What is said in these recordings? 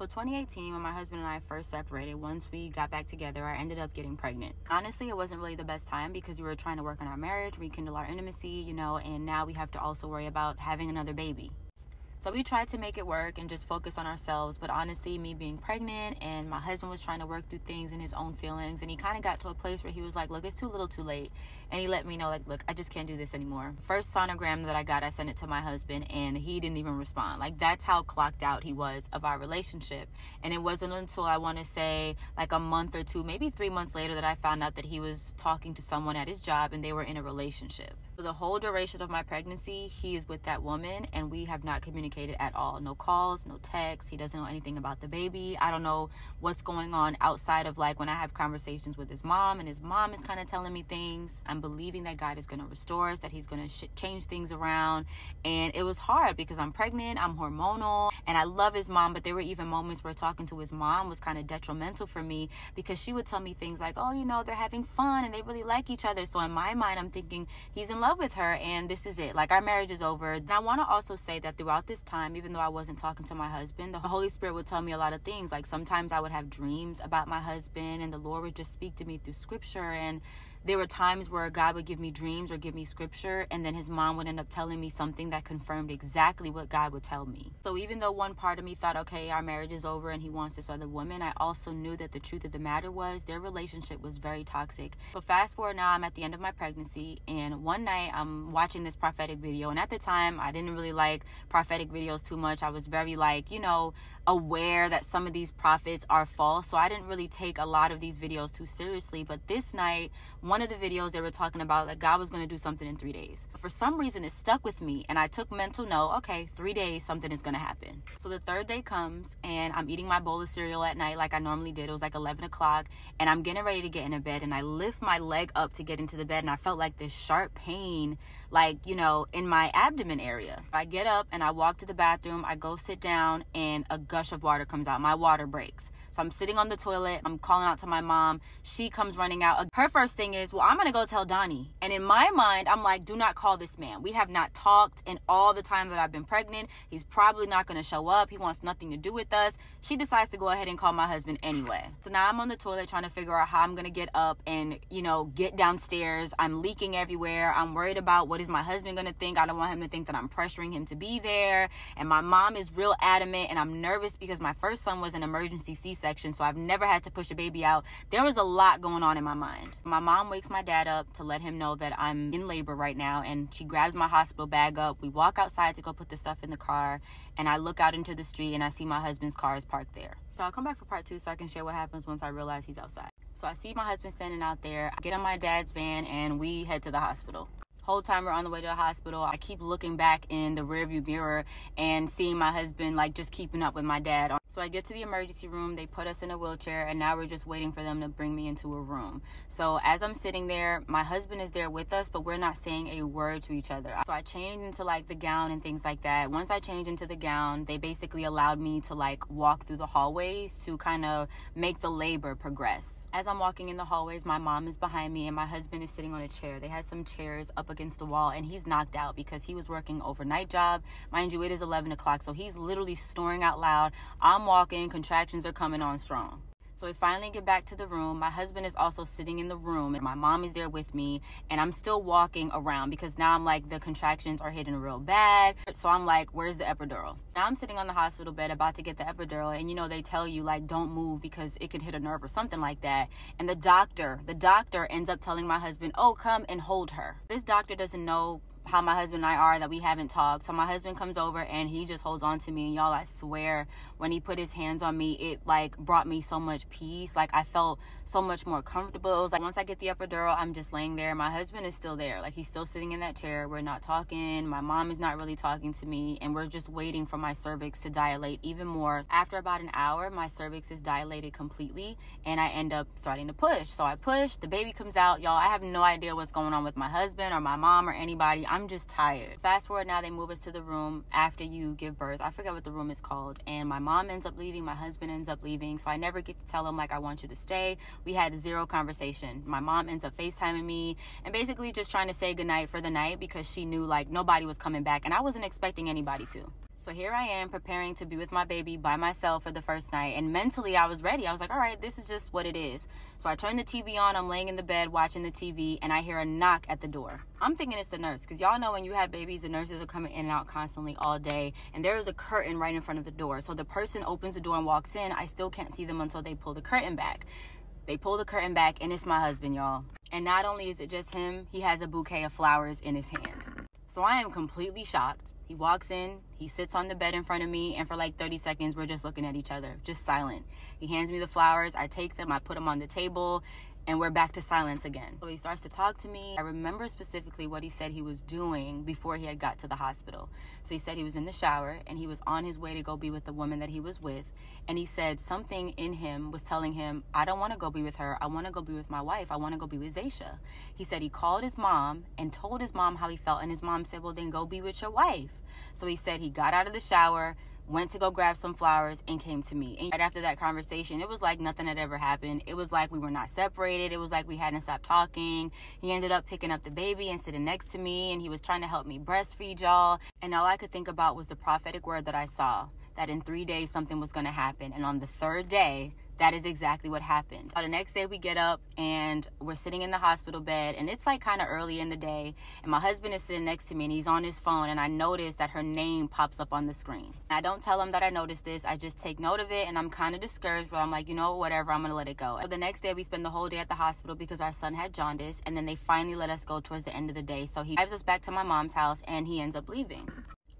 So 2018, when my husband and I first separated, once we got back together, I ended up getting pregnant. Honestly, it wasn't really the best time because we were trying to work on our marriage, rekindle our intimacy, you know, and now we have to also worry about having another baby. So we tried to make it work and just focus on ourselves. But honestly, me being pregnant and my husband was trying to work through things and his own feelings. And he kind of got to a place where he was like, look, it's too little too late. And he let me know, like, look, I just can't do this anymore. First sonogram that I got, I sent it to my husband and he didn't even respond. Like, that's how clocked out he was of our relationship. And it wasn't until I want to say like a month or two, maybe 3 months later, that I found out that he was talking to someone at his job and they were in a relationship. So the whole duration of my pregnancy, he is with that woman and we have not communicated at all. No calls, no texts. He doesn't know anything about the baby. I don't know what's going on outside of like when I have conversations with his mom and his mom is kind of telling me things. I'm believing that God is going to restore us, that he's going to change things around. And it was hard because I'm pregnant, I'm hormonal, and I love his mom, but there were even moments where talking to his mom was kind of detrimental for me because she would tell me things like, oh, you know, they're having fun and they really like each other. So in my mind, I'm thinking he's in love with her and this is it. Like, our marriage is over. And I want to also say that throughout this time, even though I wasn't talking to my husband, the Holy Spirit would tell me a lot of things. Like, sometimes I would have dreams about my husband and the Lord would just speak to me through scripture. And there were times where God would give me dreams or give me scripture, and then his mom would end up telling me something that confirmed exactly what God would tell me. So even though one part of me thought, okay, our marriage is over and he wants this other woman, I also knew that the truth of the matter was their relationship was very toxic. So fast forward now, I'm at the end of my pregnancy, and one night I'm watching this prophetic video. And at the time, I didn't really like prophetic videos too much. I was very like, you know, aware that some of these prophets are false. So I didn't really take a lot of these videos too seriously. But this night, one of the videos, they were talking about that God was going to do something in 3 days. For some reason, it stuck with me and I took mental note, okay, 3 days, something is going to happen. So the third day comes and I'm eating my bowl of cereal at night like I normally did. It was like 11 o'clock and I'm getting ready to get into bed and I lift my leg up to get into the bed and I felt like this sharp pain, like, you know, in my abdomen area. I get up and I walk to the bathroom. I go sit down and a gush of water comes out. My water breaks. So I'm sitting on the toilet. I'm calling out to my mom. She comes running out. Her first thing is, well, I'm going to go tell Donnie. And in my mind, I'm like, do not call this man. We have not talked in all the time that I've been pregnant. He's probably not going to show up. He wants nothing to do with us. She decides to go ahead and call my husband anyway. So now I'm on the toilet trying to figure out how I'm going to get up and, you know, get downstairs. I'm leaking everywhere. I'm worried about what is my husband going to think. I don't want him to think that I'm pressuring him to be there. And my mom is real adamant and I'm nervous because my first son was an emergency C-section. So I've never had to push a baby out. There was a lot going on in my mind. My mom wakes my dad up to let him know that I'm in labor right now, and she grabs my hospital bag up. We walk outside to go put the stuff in the car, and I look out into the street and I see my husband's car is parked there. So I'll come back for part 2 so I can share what happens once I realize he's outside. So I see my husband standing out there. I get on my dad's van and we head to the hospital. Whole time we're on the way to the hospital, I keep looking back in the rearview mirror and seeing my husband like just keeping up with my dad. So I get to the emergency room, they put us in a wheelchair, and now we're just waiting for them to bring me into a room. So as I'm sitting there, my husband is there with us, but we're not saying a word to each other. So I changed into like the gown and things like that. Once I changed into the gown, they basically allowed me to like walk through the hallways to kind of make the labor progress. As I'm walking in the hallways, my mom is behind me and my husband is sitting on a chair. They had some chairs up against the wall and he's knocked out because he was working overnight job. Mind you, it is 11 o'clock, so he's literally snoring out loud. I'm walking, contractions are coming on strong. So we finally get back to the room. My husband is also sitting in the room and my mom is there with me, and I'm still walking around because now I'm like, the contractions are hitting real bad. So I'm like, where's the epidural? Now I'm sitting on the hospital bed about to get the epidural, and you know, they tell you like, don't move because it could hit a nerve or something like that. And the doctor ends up telling my husband, oh, come and hold her. This doctor doesn't know how my husband and I are, that we haven't talked. So my husband comes over and he just holds on to me, and y'all, I swear, when he put his hands on me, it like brought me so much peace. Like, I felt so much more comfortable. It was like, once I get the epidural, I'm just laying there. My husband is still there. Like, he's still sitting in that chair. We're not talking. My mom is not really talking to me, and we're just waiting for my cervix to dilate even more. After about an hour, my cervix is dilated completely and I end up starting to push. So I push, the baby comes out. Y'all, I have no idea what's going on with my husband or my mom or anybody. I'm just tired. Fast forward now, they move us to the room after you give birth. I forget what the room is called. And my mom ends up leaving. My husband ends up leaving. So I never get to tell him like, I want you to stay. We had zero conversation. My mom ends up FaceTiming me and basically just trying to say goodnight for the night because she knew like nobody was coming back and I wasn't expecting anybody to. So here I am preparing to be with my baby by myself for the first night. And mentally, I was ready. I was like, all right, this is just what it is. So I turned the TV on. I'm laying in the bed watching the TV, and I hear a knock at the door. I'm thinking it's the nurse, because y'all know when you have babies, the nurses are coming in and out constantly all day. And there is a curtain right in front of the door. So the person opens the door and walks in. I still can't see them until they pull the curtain back. They pull the curtain back, and it's my husband, y'all. And not only is it just him, he has a bouquet of flowers in his hand. So I am completely shocked. He walks in, he sits on the bed in front of me, and for like 30 seconds, we're just looking at each other, just silent. He hands me the flowers, I take them, I put them on the table, and we're back to silence again. So he starts to talk to me. I remember specifically what he said he was doing before he had got to the hospital. So he said he was in the shower, and he was on his way to go be with the woman that he was with. And he said something in him was telling him, I don't want to go be with her. I want to go be with my wife. I want to go be with Zaysha. He said he called his mom and told his mom how he felt. And his mom said, well, then go be with your wife. So he said he got out of the shower, went to go grab some flowers, and came to me. And right after that conversation, it was like nothing had ever happened. It was like we were not separated. It was like we hadn't stopped talking. He ended up picking up the baby and sitting next to me, and he was trying to help me breastfeed, y'all. And all I could think about was the prophetic word that I saw, that in 3 days something was going to happen. And on the third day, that is exactly what happened. The next day we get up and we're sitting in the hospital bed, and it's like kind of early in the day, and my husband is sitting next to me and he's on his phone, and I notice that her name pops up on the screen. I don't tell him that I noticed this. I just take note of it, and I'm kind of discouraged, but I'm like, you know, whatever, I'm gonna let it go. So the next day we spend the whole day at the hospital because our son had jaundice, and then they finally let us go towards the end of the day. So he drives us back to my mom's house and he ends up leaving.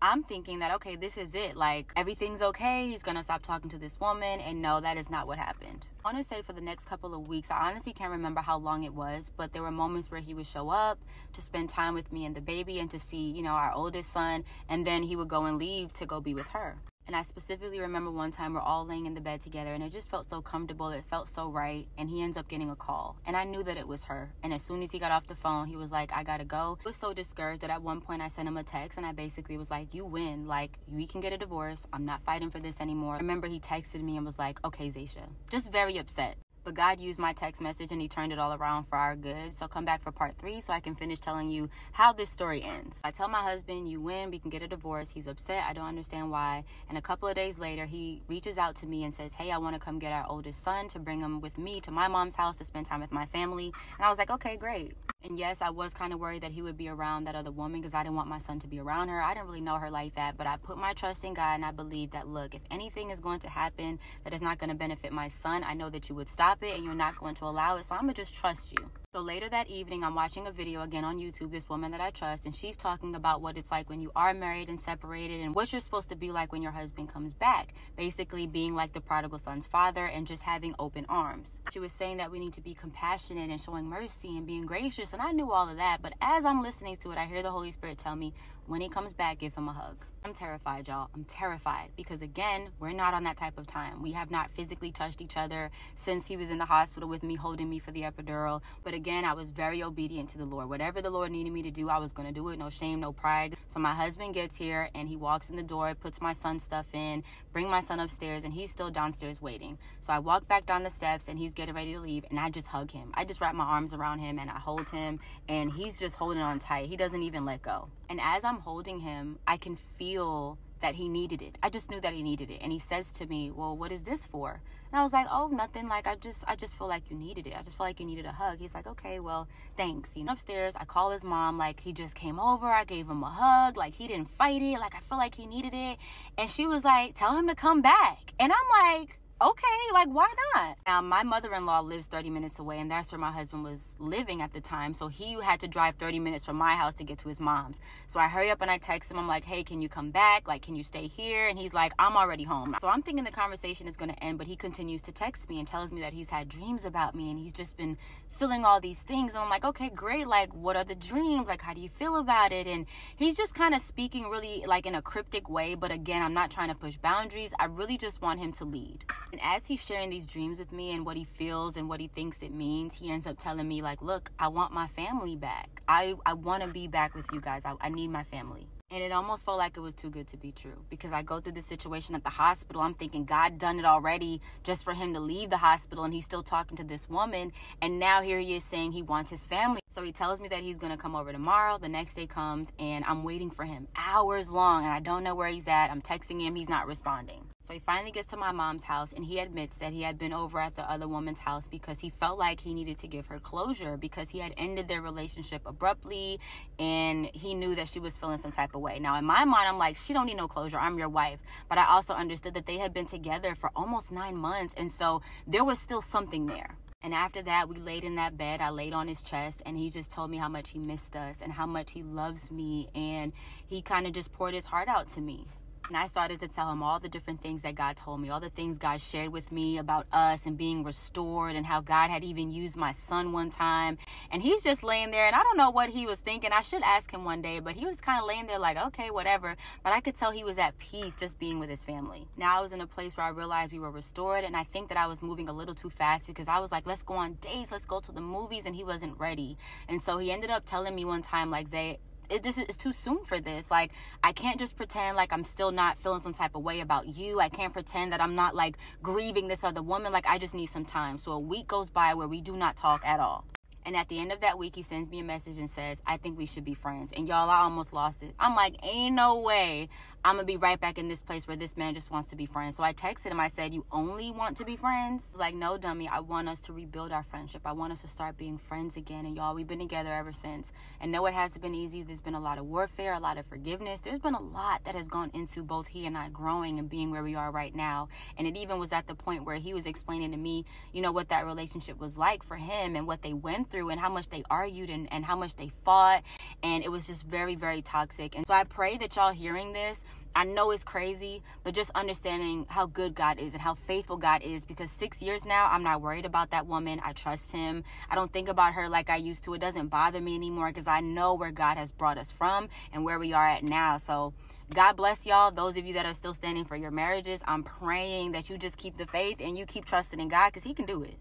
I'm thinking that, okay, this is it. Like, everything's okay. He's going to stop talking to this woman. And no, that is not what happened. I want to say for the next couple of weeks, I honestly can't remember how long it was, but there were moments where he would show up to spend time with me and the baby and to see, you know, our oldest son. And then he would go and leave to go be with her. And I specifically remember one time we're all laying in the bed together, and it just felt so comfortable. It felt so right. And he ends up getting a call, and I knew that it was her. And as soon as he got off the phone, he was like, I gotta go. I was so discouraged that at one point I sent him a text, and I basically was like, you win. Like, we can get a divorce. I'm not fighting for this anymore. I remember he texted me and was like, okay, Zaysha. Just very upset. But God used my text message and he turned it all around for our good. So come back for part 3 so I can finish telling you how this story ends. I tell my husband, you win, we can get a divorce. He's upset. I don't understand why. And a couple of days later, he reaches out to me and says, hey, I want to come get our oldest son to bring him with me to my mom's house to spend time with my family. And I was like, okay, great. And yes, I was kind of worried that he would be around that other woman because I didn't want my son to be around her. I didn't really know her like that, but I put my trust in God and I believe that, look, if anything is going to happen that is not going to benefit my son, I know that you would stop it and you're not going to allow it, so I'm going to just trust you. So later that evening, I'm watching a video again on YouTube, this woman that I trust, and she's talking about what it's like when you are married and separated and what you're supposed to be like when your husband comes back. Basically being like the prodigal son's father and just having open arms. She was saying that we need to be compassionate and showing mercy and being gracious, and I knew all of that, but as I'm listening to it, I hear the Holy Spirit tell me, when he comes back, give him a hug. I'm terrified, y'all. I'm terrified because, again, we're not on that type of time. We have not physically touched each other since he was in the hospital with me, holding me for the epidural. But again, I was very obedient to the Lord. Whatever the Lord needed me to do, I was going to do it. No shame, no pride. So my husband gets here and he walks in the door, puts my son's stuff in, bring my son upstairs, and he's still downstairs waiting. So I walk back down the steps and he's getting ready to leave, and I just hug him. I just wrap my arms around him and I hold him, and he's just holding on tight. He doesn't even let go. And as I'm holding him, I can feel that he needed it. I just knew that he needed it. And he says to me, well, what is this for? And I was like, oh, nothing. Like, I just feel like you needed it. I just feel like you needed a hug. He's like, okay, well, thanks. You know, upstairs, I call his mom, like, he just came over. I gave him a hug. Like, he didn't fight it. Like, I feel like he needed it. And she was like, tell him to come back. And I'm like, okay, like, why not? Now, my mother-in-law lives 30 minutes away, and that's where my husband was living at the time. So he had to drive 30 minutes from my house to get to his mom's. So I hurry up and I text him. I'm like, hey, can you come back? Like, can you stay here? And he's like, I'm already home. So I'm thinking the conversation is going to end, but he continues to text me and tells me that he's had dreams about me and he's just been feeling all these things. And I'm like, okay, great. Like, what are the dreams? Like, how do you feel about it? And he's just kind of speaking really like in a cryptic way. But again, I'm not trying to push boundaries. I really just want him to lead. And as he's sharing these dreams with me and what he feels and what he thinks it means, he ends up telling me, like, look, I want my family back. I want to be back with you guys. I need my family. And it almost felt like it was too good to be true, because I go through this situation at the hospital. I'm thinking God done it already just for him to leave the hospital, and he's still talking to this woman. And now here he is saying he wants his family. So he tells me that he's going to come over tomorrow. The next day comes, and I'm waiting for him hours long, and I don't know where he's at. I'm texting him. He's not responding. So he finally gets to my mom's house, and he admits that he had been over at the other woman's house because he felt like he needed to give her closure, because he had ended their relationship abruptly, and he knew that she was feeling some type of way. Now, in my mind, I'm like, she don't need no closure. I'm your wife. But I also understood that they had been together for almost 9 months, and so there was still something there. And after that, we laid in that bed. I laid on his chest, and he just told me how much he missed us and how much he loves me, and he kind of just poured his heart out to me. And I started to tell him all the different things that God told me, all the things God shared with me about us and being restored, and how God had even used my son one time. And he's just laying there, and I don't know what he was thinking. I should ask him one day, but he was kind of laying there like, okay, whatever. But I could tell he was at peace just being with his family. Now I was in a place where I realized we were restored, and I think that I was moving a little too fast, because I was like, let's go on dates, let's go to the movies, and he wasn't ready. And so he ended up telling me one time, like, Zay, this is too soon for this. Like, I can't just pretend like I'm still not feeling some type of way about you. I can't pretend that I'm not like grieving this other woman. Like, I just need some time. So a week goes by where we do not talk at all. And at the end of that week, he sends me a message and says, I think we should be friends. And y'all, I almost lost it. I'm like, ain't no way I'm going to be right back in this place where this man just wants to be friends. So I texted him. I said, you only want to be friends? He was like, no, dummy. I want us to rebuild our friendship. I want us to start being friends again. And y'all, we've been together ever since. And no, it hasn't been easy. There's been a lot of warfare, a lot of forgiveness. There's been a lot that has gone into both he and I growing and being where we are right now. And it even was at the point where he was explaining to me, you know, what that relationship was like for him and what they went through and how much they argued and how much they fought. And it was just very, very toxic. And so I pray that y'all hearing this, I know it's crazy, but just understanding how good God is and how faithful God is, because 6 years now, I'm not worried about that woman. I trust him. I don't think about her like I used to. It doesn't bother me anymore, because I know where God has brought us from and where we are at now. So God bless y'all. Those of you that are still standing for your marriages, I'm praying that you just keep the faith and you keep trusting in God, because he can do it.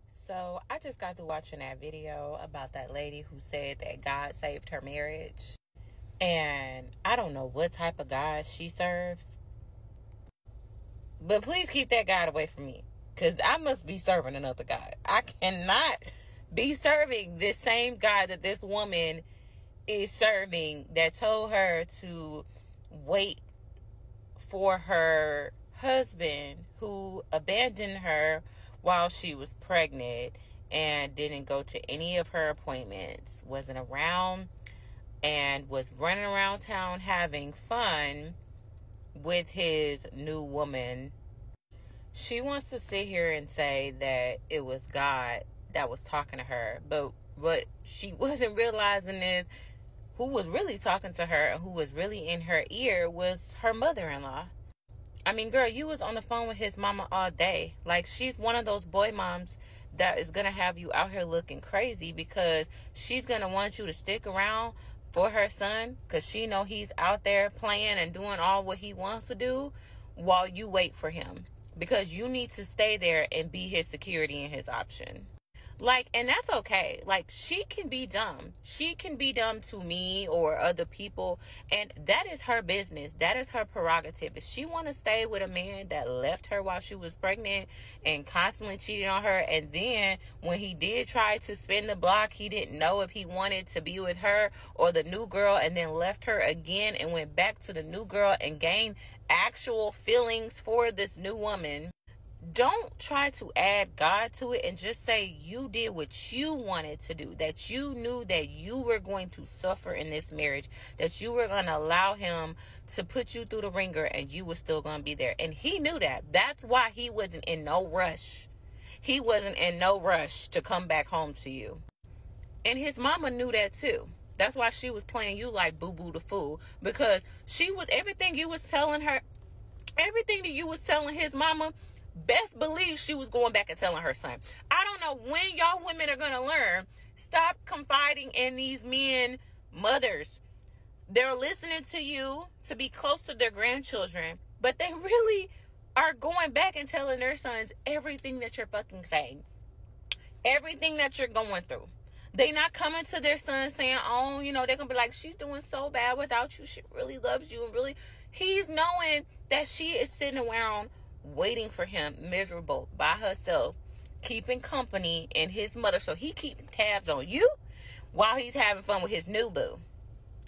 So I just got through watching that video about that lady who said that God saved her marriage. And I don't know what type of God she serves, but please keep that God away from me, because I must be serving another God. I cannot be serving this same God that this woman is serving, that told her to wait for her husband, who abandoned her while she was pregnant and didn't go to any of her appointments, wasn't around, and was running around town having fun with his new woman. She wants to sit here and say that it was God that was talking to her, but what she wasn't realizing is who was really talking to her and who was really in her ear was her mother-in-law. I mean, girl, you was on the phone with his mama all day. Like, she's one of those boy moms that is going to have you out here looking crazy, because she's going to want you to stick around for her son, because she know he's out there playing and doing all what he wants to do while you wait for him, because you need to stay there and be his security and his option. Like, and that's okay. Like, she can be dumb. She can be dumb to me or other people, and that is her business. That is her prerogative. If she want to stay with a man that left her while she was pregnant and constantly cheated on her, and then when he did try to spin the block, he didn't know if he wanted to be with her or the new girl, and then left her again and went back to the new girl and gained actual feelings for this new woman, don't try to add God to it and just say you did what you wanted to do, that you knew that you were going to suffer in this marriage, that you were going to allow him to put you through the ringer, and you were still going to be there. And he knew that. That's why he wasn't in no rush. He wasn't in no rush to come back home to you. And his mama knew that too. That's why she was playing you like boo-boo the fool, because she was, everything you was telling her, everything that you was telling his mama, best believe she was going back and telling her son. I don't know when y'all women are going to learn. Stop confiding in these men, mothers. They're listening to you to be close to their grandchildren, but they really are going back and telling their sons everything that you're fucking saying. Everything that you're going through. They not coming to their son saying, oh, you know, they're going to be like, she's doing so bad without you. She really loves you. And really, he's knowing that she is sitting around waiting for him, miserable by herself, keeping company in his mother. So he keeping tabs on you while he's having fun with his new boo.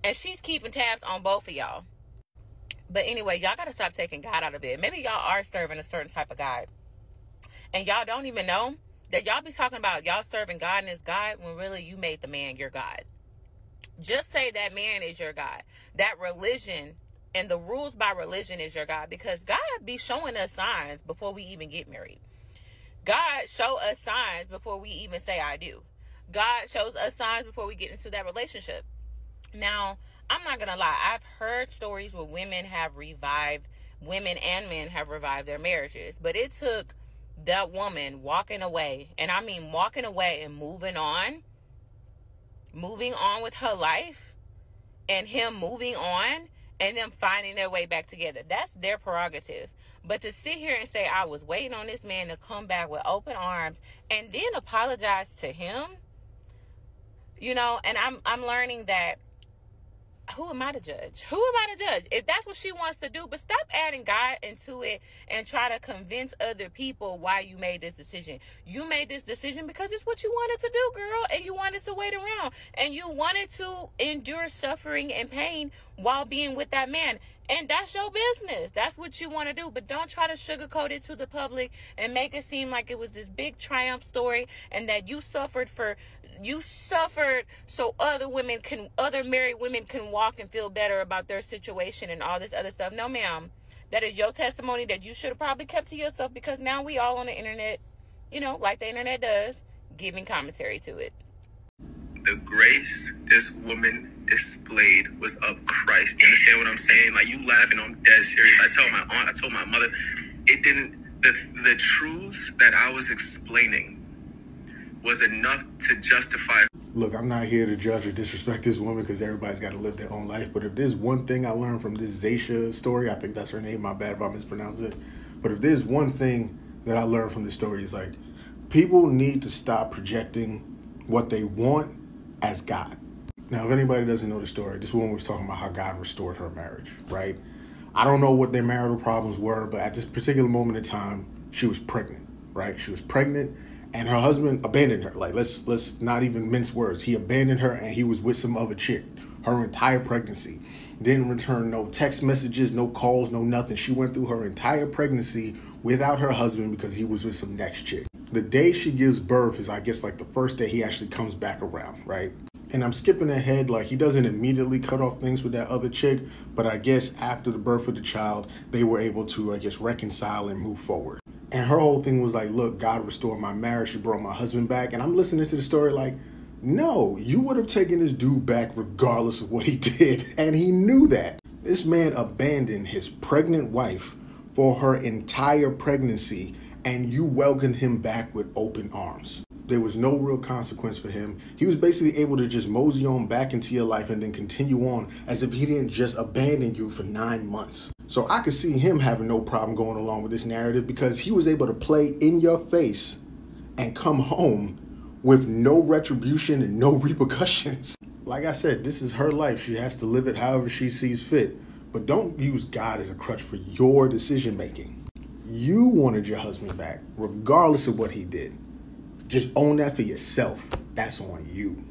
And she's keeping tabs on both of y'all. But anyway, y'all got to stop taking God out of it. Maybe y'all are serving a certain type of God, and y'all don't even know that y'all be talking about y'all serving God and his God when really you made the man your God. Just say that man is your God. That religion and the rules by religion is your God, because God be showing us signs before we even get married. God show us signs before we even say I do. God shows us signs before we get into that relationship. Now, I'm not going to lie. I've heard stories where women and men have revived their marriages. But it took that woman walking away, and I mean walking away and moving on with her life, and him moving on, and them finding their way back together. That's their prerogative. But to sit here and say, I was waiting on this man to come back with open arms and then apologize to him, you know, and I'm learning that, who am I to judge? Who am I to judge? If that's what she wants to do, but stop adding God into it and try to convince other people why you made this decision. You made this decision because it's what you wanted to do, girl, and you wanted to wait around, and you wanted to endure suffering and pain while being with that man. And that's your business. That's what you want to do. But don't try to sugarcoat it to the public and make it seem like it was this big triumph story and that you suffered so other married women can walk and feel better about their situation and all this other stuff. No, ma'am. That is your testimony that you should have probably kept to yourself, because now we all on the internet, you know, like the internet does, giving commentary to it. The grace this woman displayed was of Christ. You understand what I'm saying? Like, you laughing, I'm dead serious. I told my mother, the truths that I was explaining was enough to justify. Look, I'm not here to judge or disrespect this woman, because everybody's got to live their own life. But if there's one thing I learned from this Zaisha story, I think that's her name, my bad if I mispronounce it. But if there's one thing that I learned from this story, is like, people need to stop projecting what they want as God. Now, if anybody doesn't know the story, this woman was talking about how God restored her marriage, right? I don't know what their marital problems were, but at this particular moment in time, she was pregnant, right? She was pregnant, and her husband abandoned her. Like, let's not even mince words. He abandoned her, and he was with some other chick her entire pregnancy. Didn't return no text messages, no calls, no nothing. She went through her entire pregnancy without her husband because he was with some next chick. The day she gives birth is, I guess, like the first day he actually comes back around, right? And I'm skipping ahead, like, he doesn't immediately cut off things with that other chick, but I guess after the birth of the child, they were able to, I guess, reconcile and move forward. And her whole thing was like, look, God restored my marriage. She brought my husband back. And I'm listening to the story like, no, you would have taken this dude back regardless of what he did. And he knew that. This man abandoned his pregnant wife for her entire pregnancy, and you welcomed him back with open arms. There was no real consequence for him. He was basically able to just mosey on back into your life and then continue on as if he didn't just abandon you for 9 months. So I could see him having no problem going along with this narrative, because he was able to play in your face and come home with no retribution and no repercussions. Like I said, this is her life. She has to live it however she sees fit. But don't use God as a crutch for your decision making. You wanted your husband back, regardless of what he did. Just own that for yourself. That's on you.